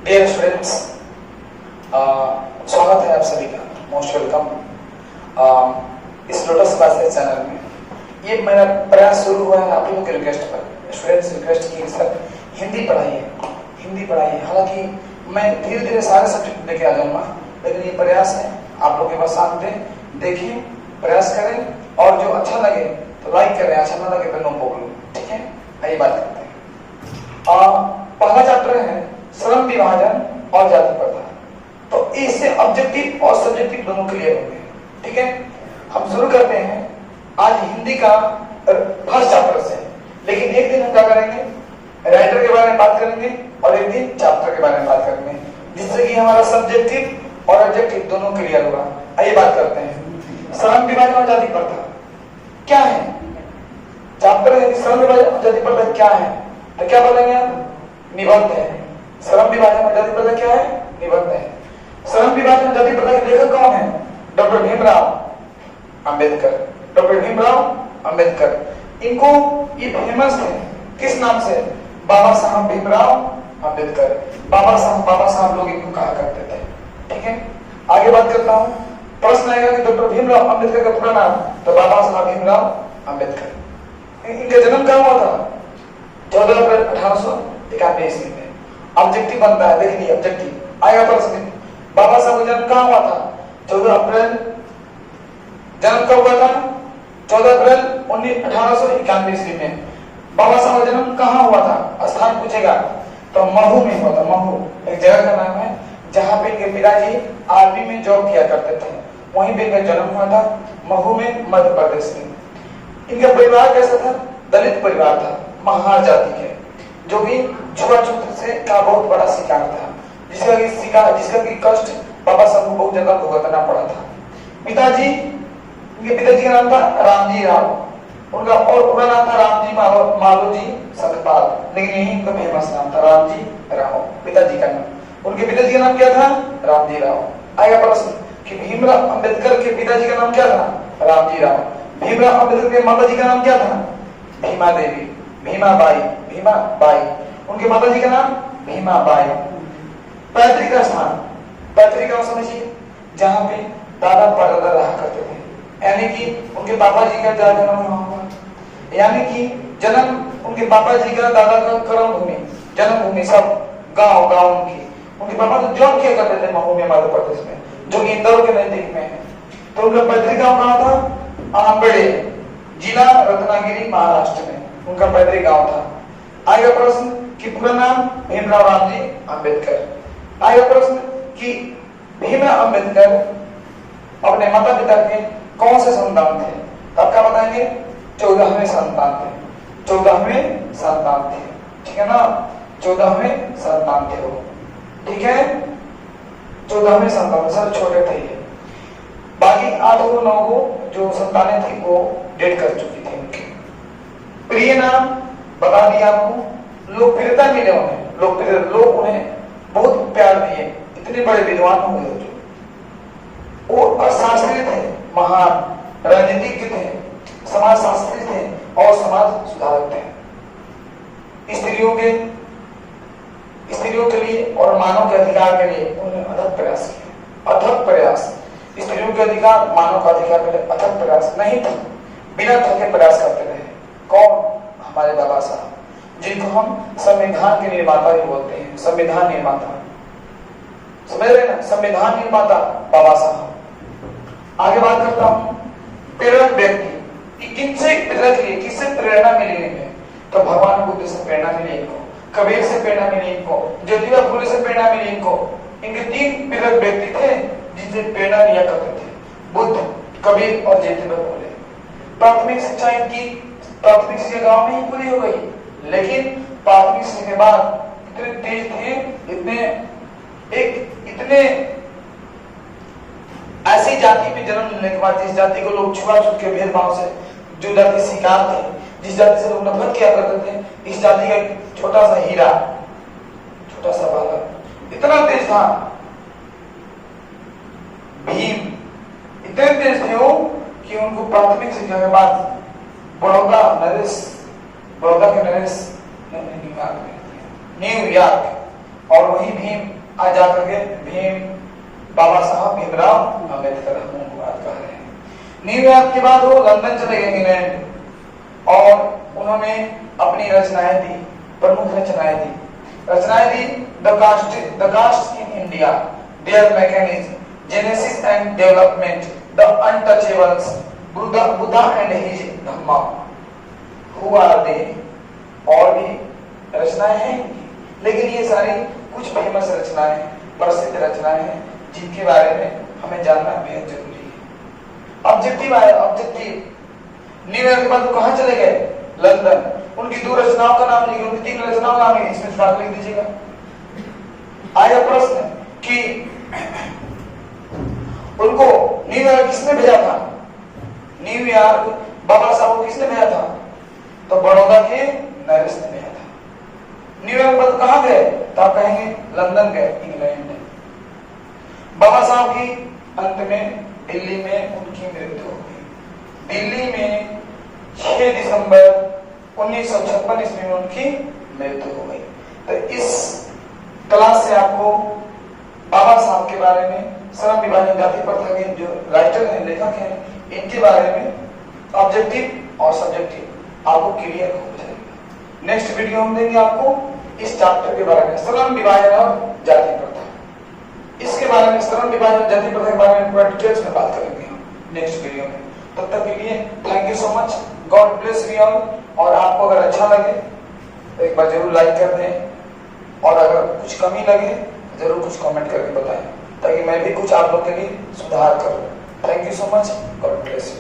Dear students, स्वागत है आप सभी का, मोस्ट वेलकम इस लोटस क्लासेस चैनल में। ये मेरा प्रयास शुरू हुआ है आप लोगों के रिक्वेस्ट पर। स्टूडेंट्स रिक्वेस्ट की सर हिंदी पढ़ाइए। हालांकि मैं धीरे धीरे सारे सब्जेक्ट लेके आ जाऊंगा, लेकिन ये प्रयास है आप लोग के पास साथ दें, देखें, प्रयास करें और जो अच्छा लगे तो लाइक करें, अच्छा ना लगे तो नो प्रॉब्लम। ठीक है, आइए बात करते हैं। पहला चैप्टर है श्रम विभाजन और जाति प्रथा। तो इससे ऑब्जेक्टिव और सब्जेक्टिव दोनों क्लियर होंगे। ठीक है, हम शुरू करते हैं आज हिंदी का फर्स्ट चैप्टर से। लेकिन एक दिन हम क्या करेंगे, राइटर के बारे में बात करेंगे और एक दिन चैप्टर के बारे में बात करेंगे, जिससे कि हमारा सब्जेक्टिव और ऑब्जेक्टिव दोनों क्लियर होगा। आइए बात करते हैं श्रम विभाजन और जाति प्रथा क्या है। चैप्टर है श्रम विभाजन और जाति प्रथा क्या है, तो क्या बोलेंगे आप? निबंध है। श्रम विभाजन और जाति प्रथा क्या है? निबंध है। श्रम विभाजन और जाति प्रथा के लेखक कौन है? डॉक्टर भीमराव अंबेडकर। डॉक्टर भीमराव अंबेडकर, इनको ये फेमस थे किस नाम से? बाबा साहब भीमराव अंबेडकर। बाबा साहब लोग इनको कहा करते थे। ठीक है, आगे बात करता हूँ। प्रश्न आएगा कि डॉक्टर भीमराव अंबेडकर का पूरा नाम, तो बाबा साहब भीमराव अंबेडकर। इनका जन्म कहाँ हुआ था? 14 अप्रैल 1891 ईस्वी में। ऑब्जेक्टिव बनता है, देख लीजिए ऑब्जेक्टिव आएगा प्रश्न। बाबा साहब का जन्म कहाँ हुआ था? 14 अप्रैल। जन्म कब हुआ था? 14 अप्रैल 1891 ईस्वी में। बाबा साहब का जन्म कहाँ हुआ था? स्थान पूछेगा तो महू में हुआ था। महू एक जगह का नाम है जहाँ पे इनके पिताजी आर्मी में जॉब किया करते थे, वहीं पे इनका जन्म हुआ था, महू में, मध्य प्रदेश में। इनका परिवार कैसा था? दलित परिवार था, महार जाति के, जो कि छुआछूत से का बहुत बड़ा शिकार था, जिसका कि कष्ट बाबा साहब को बहुत ज्यादा भुगतना पड़ा था। इनके पिताजी का नाम था रामजी राव। उनका और पूरा नाम था रामजी मालोजी सतपाल, लेकिन यही इनका फेमस नाम था रामजी राव, पिताजी का नाम। उनके पिताजी का नाम क्या था? रामजी राव। आएगा प्रश्न कि भीमराव अंबेडकर के पिताजी का नाम क्या था? रामजी राव। भीमराव अंबेडकर के माता जी का नाम क्या था? भीमा देवी, भीमा बाई। उनके माता जी का नाम भीमा बाई। पैतृक स्थान, पैतृक समझिए जहाँ पे दादा परदादा रहा करते थे, यानी कि उनके पापा जी का जन्म वहां हुआ, यानी कि जन्म उनके पापा जी का, दादा का कर्म भूमि, जन्मभूमि सब गांव उनकी। उनके पापा तो जॉब किया करते थे महू में, मध्य प्रदेश में, जो कि इंदौर के नजदीक में है। तो उनका पैतृक गांव कहाँ था? आंबेडे, जिला रत्नागिरी, महाराष्ट्र में उनका पैतृक गांव था। आएगा प्रश्न कि पूरा नाम भीमराव रामजी अंबेडकर। आएगा प्रश्न कि भीमराव अंबेडकर अपने माता पिता के कौन से संतान थे? तब क्या बताएंगे? 14वें संतान थे। 14वें संतान थे, ठीक है ना? 14वें संतान थे वो, ठीक है? 14वें संतान, सर छोटे थे ये। बाकी 8 को 9 को जो संतानें थी वो डेड कर चुकी थी उनकी। प्रिय नाम बता दिया आपको, लोकप्रियता मिले उन्हें, लोग उन्हें बहुत प्यार दिए, इतने बड़े विद्वान हो गए। वो अर्थशास्त्री थे, महान राजनीतिज्ञ थे, समाज शास्त्री थे और समाज सुधारक थे। स्त्रियों के लिए और मानव के अधिकार के लिए उन्होंने अथक प्रयास किया। अथक प्रयास, स्त्रियों के अधिकार, मानव का अधिकार के लिए अथक प्रयास, नहीं था, बिना थके प्रयास करते रहे। कौन? हमारे बाबा साहब, जिनको हम संविधान के निर्माता भी बोलते हैं। संविधान निर्माता, समझ रहे ना? संविधान निर्माता बाबा साहब। आगे बात करता हूं प्रेरक व्यक्ति कि किनसे प्रेरक लिए, किससे प्रेरणा मिली इन्हें? तो भगवान बुद्ध से प्रेरणा मिली इनको, कबीर से प्रेरणा मिली इनको, ज्योतिबा फुले से प्रेरणा मिली इनको। इनके 3 प्रेरक व्यक्ति थे जिनसे प्रेरणा लिया करते थे, बुद्ध, कबीर और ज्योतिबा फुले। प्राथमिक शिक्षा इनकी, प्राथमिक शिक्षा गांव में ही पूरी हो गई, लेकिन प्राथमिक शिक्षा के बाद इतने तेज थे, इतने ऐसी जाति में जन्म लेने के बाद, जिस जाति को लोग छुआछूत के भेदभाव से, जो जाति शिकार थे, जिस जाति से लोग नफरत किया करते थे, इस जाति का छोटा सा हीरा, छोटा सा बालक इतना तेज था, भीम, इतने तेज थे वो कि उनको प्राथमिक शिक्षा के बाद बड़ौदा के नरेश न्यूयॉर्क, और वही भीम आज जाकर के भीम बाबा साहब भीमराव अम्बेडकर हम उनको बात कर रहे हैं। न्यूयॉर्क के बाद वो लंदन चले गए इंग्लैंड और उन्होंने अपनी रचनाएं दी, प्रमुख रचनाएं दी। The caste in India, their mechanism, genesis and development, the untouchables, Buddha and his Dhamma. Who are they? और भी रचनाएं हैं इनकी, लेकिन ये सारी कुछ फेमस रचनाएं, प्रसिद्ध रचनाएं हैं जिनके बारे में हमें जानना बेहद जरूरी है। ऑब्जेक्टिव न्यूयॉर्क के बाद वो कहां चले गए? लंदन। उनकी 2 रचनाओं का नाम लिखिए, उनकी 3 रचनाओं का नाम लिखिए, इसमें फर्क लिख दीजिएगा। आया प्रश्न कि उनको न्यूयॉर्क किसने भेजा था? न्यूयॉर्क बाबा साहब को किसने भेजा था? तो बड़ौदा के नरेश ने भेजा था। न्यूयॉर्क बाद कहां गए? तो आप कहेंगे लंदन गए, इंग्लैंड। बाबा साहब की अंत में दिल्ली में उनकी मृत्यु हो गई। दिल्ली में 6 दिसंबर 1956 ईस्वी में उनकी मृत्यु हो गई। तो इस क्लास से आपको बाबा साहब के बारे में, श्रम विभाजन जाति प्रथा के जो राइटर हैं, लेखक हैं, इनके बारे में ऑब्जेक्टिव और सब्जेक्टिव आपको क्लियर हो जाएगा। नेक्स्ट वीडियो हम देंगे आपको इस चैप्टर के बारे में, श्रम विभाजन और जाति प्रथा। इसके बारे में, श्रम विभाजन जाति प्रथा के बारे में पूरा डिटेल्स में बात करेंगे हम नेक्स्ट वीडियो में। तब तक के लिए thank you so much, God bless you all. और आपको अगर अच्छा लगे तो एक बार जरूर लाइक कर दें, और अगर कुछ कमी लगे जरूर कुछ कमेंट करके बताएं, ताकि मैं भी कुछ आप लोग के लिए सुधार करूं। Thank you so much, God bless you.